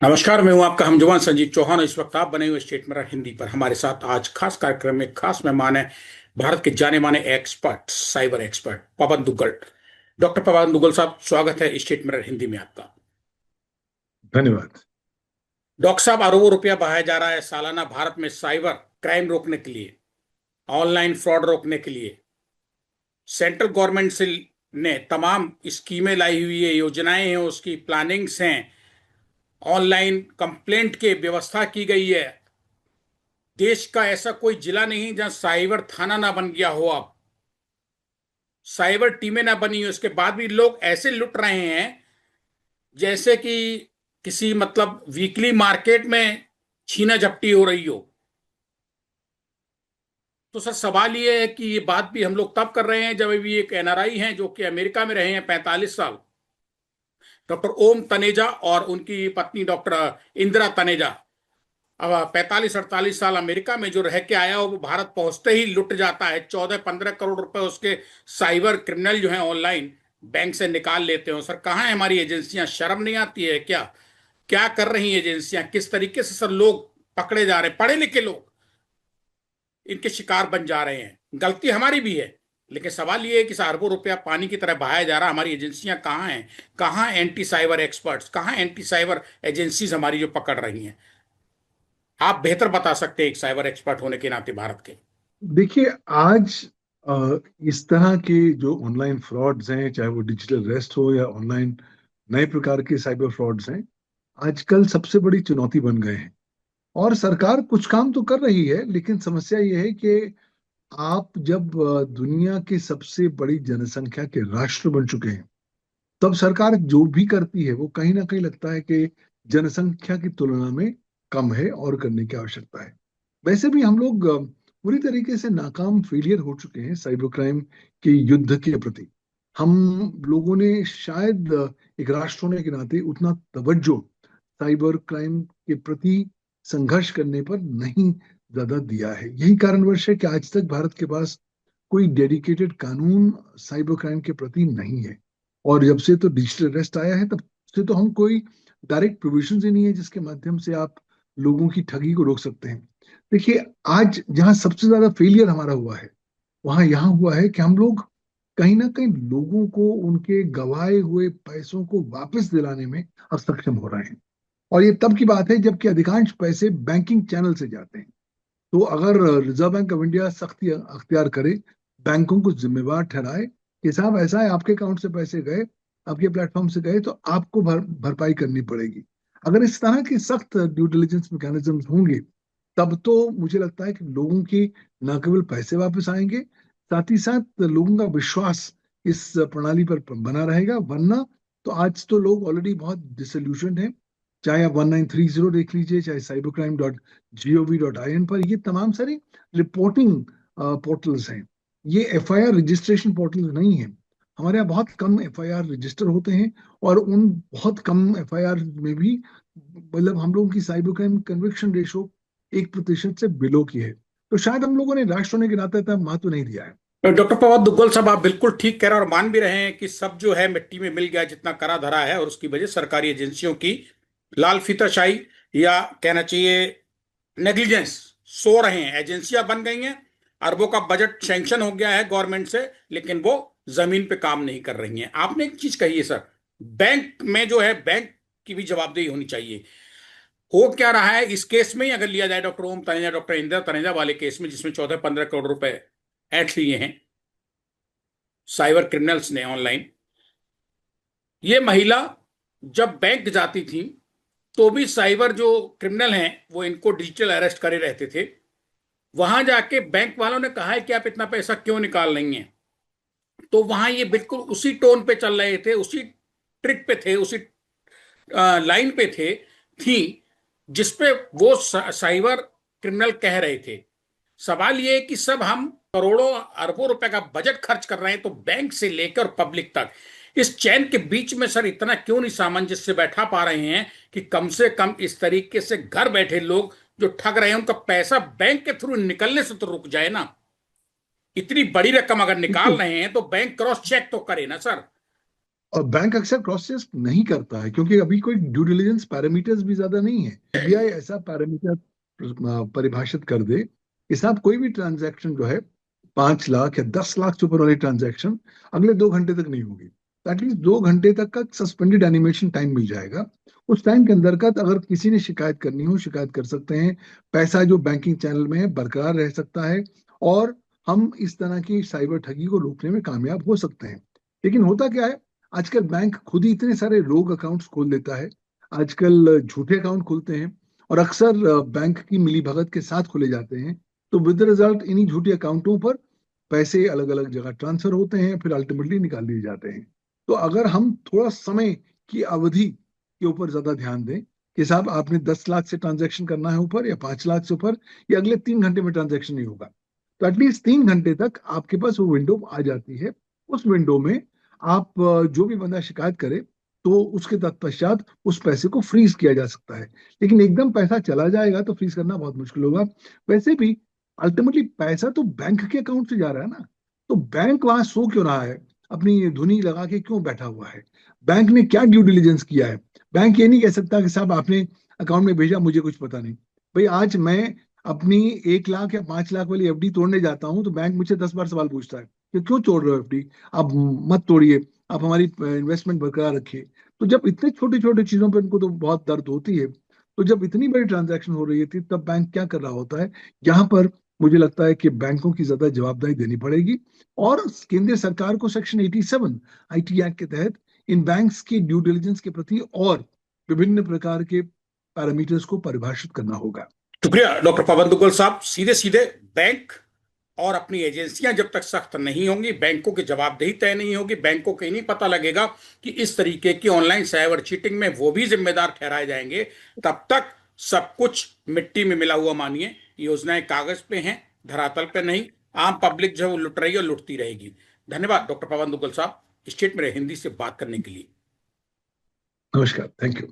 नमस्कार। मैं हूं आपका हमजुमान संजीव चौहान। इस वक्त आप बने हुए स्टेट मिरर हिंदी पर हमारे साथ आज खास कार्यक्रम में खास मेहमान है भारत के जाने माने एक्सपर्ट, साइबर एक्सपर्ट पवन दुग्गल। डॉक्टर पवन दुग्गल साहब, स्वागत है स्टेट मिरर हिंदी में आपका। धन्यवाद। डॉक्टर साहब, अरबों रुपया बहाया जा रहा है सालाना भारत में साइबर क्राइम रोकने के लिए, ऑनलाइन फ्रॉड रोकने के लिए। सेंट्रल गवर्नमेंट से ने तमाम स्कीमें लाई हुई है, योजनाएं हैं, उसकी प्लानिंग्स हैं। ऑनलाइन कंप्लेंट की व्यवस्था की गई है। देश का ऐसा कोई जिला नहीं जहां साइबर थाना ना बन गया हो, अब साइबर टीमें ना बनी हो। इसके बाद भी लोग ऐसे लुट रहे हैं जैसे कि किसी मतलब वीकली मार्केट में छीना झपटी हो रही हो। तो सर, सवाल ये है कि ये बात भी हम लोग तब कर रहे हैं जब अभी एक एनआरआई हैं जो कि अमेरिका में रहे हैं 45 साल, डॉक्टर ओम तनेजा, और उनकी पत्नी डॉक्टर इंदिरा तनेजा। अब 45-48 साल अमेरिका में जो रह के आया हो, वो भारत पहुंचते ही लुट जाता है। 14-15 करोड़ रुपए उसके साइबर क्रिमिनल जो हैं ऑनलाइन बैंक से निकाल लेते हो। सर, कहाँ है हमारी एजेंसियां? शर्म नहीं आती है क्या? क्या कर रही हैं एजेंसियां? किस तरीके से सर लोग पकड़े जा रहे हैं? पढ़े लिखे लोग इनके शिकार बन जा रहे हैं। गलती हमारी भी है, लेकिन सवाल ये है कि अरबों रुपया पानी की तरह बहाया जा रहा है। हमारी एजेंसियां कहाँ हैं? कहाँ एंटी साइबर एक्सपर्ट्स? कहाँ एंटी साइबर एजेंसीज हमारी जो पकड़ रही हैं? आप बेहतर बता सकते हैं एक साइबर एक्सपर्ट होने के नाते भारत के। देखिए, आज इस तरह के जो ऑनलाइन फ्रॉड्स हैं, चाहे वो डिजिटल अरेस्ट हो या ऑनलाइन नए प्रकार के साइबर फ्रॉड्स हैं, आजकल सबसे बड़ी चुनौती बन गए हैं। और सरकार कुछ काम तो कर रही है, लेकिन समस्या ये है कि आप जब दुनिया की सबसे बड़ी जनसंख्या के राष्ट्र बन चुके हैं, तब सरकार जो भी करती है वो कहीं ना कहीं लगता है कि जनसंख्या की तुलना में कम है और करने की आवश्यकता है। वैसे भी हम लोग पूरी तरीके से नाकाम फेलियर हो चुके हैं साइबर क्राइम के युद्ध के प्रति। हम लोगों ने शायद एक राष्ट्र होने के नाते उतना तवज्जो साइबर क्राइम के प्रति संघर्ष करने पर नहीं ज्यादा दिया है। यही कारणवश है कि आज तक भारत के पास कोई डेडिकेटेड कानून साइबर क्राइम के प्रति नहीं है। और जब से तो डिजिटल अरेस्ट आया है, तब से तो हम कोई डायरेक्ट प्रोविजन ही नहीं है जिसके माध्यम से आप लोगों की ठगी को रोक सकते हैं। देखिए, आज जहां सबसे ज्यादा फेलियर हमारा हुआ है, वहां यहां हुआ है कि हम लोग कहीं ना कहीं लोगों को उनके गवाए हुए पैसों को वापस दिलाने में असक्षम हो रहे हैं। और ये तब की बात है जबकि अधिकांश पैसे बैंकिंग चैनल से जाते हैं। तो अगर रिजर्व बैंक ऑफ इंडिया सख्ती अख्तियार करे, बैंकों को जिम्मेवार ठहराए कि साहब ऐसा है, आपके अकाउंट से पैसे गए, आपके प्लेटफॉर्म से गए, तो आपको भरपाई करनी पड़ेगी। अगर इस तरह की सख्त ड्यू डिलिजेंस मैकेनिज्म होंगे, तब तो मुझे लगता है कि लोगों की न केवल पैसे वापस आएंगे, साथ ही साथ लोगों का विश्वास इस प्रणाली पर बना रहेगा। वरना तो आज तो लोग ऑलरेडी बहुत डिसोल्यूशन है। चाहे आप 1930 देख लीजिए, चाहे cybercrime.gov.in पर, ये तमाम सारी रिपोर्टिंग पोर्टल्स हैं। ये एफआईआर रजिस्ट्रेशन पोर्टल्स नहीं है। हमारे यहाँ बहुत कम एफआईआर रजिस्टर होते हैं, और उन बहुत कम एफआईआर में भी मतलब हम लोगों की साइबर क्राइम कन्विक्शन रेशो 1% से बिलो की है। तो शायद हम लोगों ने राष्ट्र होने के नाते इतना महत्व नहीं दिया है। डॉक्टर पवन दुग्गल साहब, आप बिल्कुल ठीक कह रहे हैं और मान भी रहे हैं कि सब जो है मिट्टी में मिल गया जितना करा धरा है, और उसकी वजह सरकारी एजेंसियों की लाल फीताशाही, या कहना चाहिए नेग्लिजेंस। सो रहे हैं, एजेंसियां बन गई हैं, अरबों का बजट सैंक्शन हो गया है गवर्नमेंट से, लेकिन वो जमीन पे काम नहीं कर रही हैं। आपने एक चीज कही है सर, बैंक में जो है, बैंक की भी जवाबदेही होनी चाहिए। हो क्या रहा है इस केस में ही अगर लिया जाए, डॉक्टर ओम तनेजा, डॉक्टर इंदिरा तनेजा वाले केस में, जिसमें 14-15 करोड़ रुपए ऐंठ लिए हैं साइबर क्रिमिनल्स ने ऑनलाइन। ये महिला जब बैंक जाती थी तो भी साइबर जो क्रिमिनल हैं वो इनको डिजिटल अरेस्ट करे रहते थे। वहां जाके बैंक वालों ने कहा है कि आप इतना पैसा क्यों निकाल रही हैं, तो वहां ये बिल्कुल उसी टोन पे चल रहे थे, उसी ट्रिक पे थे, उसी लाइन पे थे, थी, जिसपे वो साइबर क्रिमिनल कह रहे थे। सवाल ये है कि सब हम करोड़ों अरबों रुपए का बजट खर्च कर रहे हैं, तो बैंक से लेकर पब्लिक तक इस चैन के बीच में सर इतना क्यों नहीं सामंजस्य बैठा पा रहे हैं कि कम से कम इस तरीके से घर बैठे लोग जो ठग रहे हैं उनका पैसा बैंक के थ्रू निकलने से तो रुक जाए ना। इतनी बड़ी रकम अगर निकाल देखिए, रहे हैं तो बैंक क्रॉस चेक तो करे ना सर। और बैंक अक्सर क्रॉस चेक नहीं करता है, क्योंकि अभी कोई ड्यू डिलिजेंस पैरामीटर्स भी ज्यादा नहीं है। एसबीआई ऐसा पैरामीटर परिभाषित कर दे कि साहब कोई भी ट्रांजैक्शन जो है 5 लाख या 10 लाख से ऊपर वाली ट्रांजैक्शन अगले 2 घंटे तक नहीं होगी। तो एटलीस्ट 2 घंटे तक का सस्पेंडेड एनिमेशन टाइम मिल जाएगा। उस टाइम के अंतर्गत अगर किसी ने शिकायत करनी हो, शिकायत कर सकते हैं। पैसा जो बैंकिंग चैनल में है बरकरार रह सकता है, और हम इस तरह की साइबर ठगी को रोकने में कामयाब हो सकते हैं। लेकिन होता क्या है, आजकल बैंक खुद ही इतने सारे रोग अकाउंट्स खोल देता है। आजकल झूठे अकाउंट खुलते हैं, और अक्सर बैंक की मिलीभगत के साथ खुले जाते हैं। तो विद रिजल्ट इन्हीं झूठे अकाउंटों पर पैसे अलग अलग जगह ट्रांसफर होते हैं, फिर अल्टीमेटली निकाल दिए जाते हैं। तो अगर हम थोड़ा समय की अवधि के ऊपर ज्यादा ध्यान दें कि साहब आपने 10 लाख से ट्रांजेक्शन करना है ऊपर, या 5 लाख से ऊपर, या अगले 3 घंटे में ट्रांजेक्शन नहीं होगा, तो एटलीस्ट 3 घंटे तक आपके पास वो विंडो आ जाती है। उस विंडो में आप जो भी बंदा शिकायत करे, तो उसके तत्पश्चात उस पैसे को फ्रीज किया जा सकता है। लेकिन एकदम पैसा चला जाएगा तो फ्रीज करना बहुत मुश्किल होगा। वैसे भी अल्टीमेटली पैसा तो बैंक के अकाउंट से जा रहा है ना, तो बैंक वहां सो क्यों रहा है, अपनी धुनी लगा के क्यों बैठा हुआ है? बैंक ने क्या ड्यू डिलिजेंस किया है? बैंक ये नहीं कह सकता कि साहब आपने अकाउंट में भेजा, मुझे कुछ पता नहीं। भाई आज मैं अपनी 1 लाख या 5 लाख वाली एफडी तोड़ने जाता हूं, तो बैंक मुझसे 10 बार सवाल पूछता है कि क्यों तोड़ रहे हो एफडी, आप मत तोड़िए, आप हमारी इन्वेस्टमेंट बरकरार रखिए। तो जब इतने छोटे छोटे चीजों पे उनको तो बहुत दर्द होती है, तो जब इतनी बड़ी ट्रांजैक्शन हो रही थी तब बैंक क्या कर रहा होता है? यहाँ पर मुझे लगता है कि बैंकों की ज्यादा जवाबदेही देनी पड़ेगी, और केंद्र सरकार को सेक्शन 87 आईटी एक्ट के तहत इन बैंक्स की ड्यू डिलिजेंस के प्रति और विभिन्न प्रकार के पैरामीटर्स को परिभाषित करना होगा। शुक्रिया डॉक्टर पवन दुग्गल साहब। सीधे सीधे बैंक और अपनी एजेंसियां जब तक सख्त नहीं होंगी, बैंकों की जवाबदेही तय नहीं होगी, बैंकों को ही नहीं पता लगेगा कि इस तरीके की ऑनलाइन साइबर चीटिंग में वो भी जिम्मेदार ठहराए जाएंगे, तब तक सब कुछ मिट्टी में मिला हुआ मानिए। योजनाएं कागज पे हैं, धरातल पे नहीं। आम पब्लिक जो लुट रही है लुटती रहेगी। धन्यवाद डॉक्टर पवन दुग्गल साहब, स्टेट में हिंदी से बात करने के लिए। नमस्कार, थैंक यू।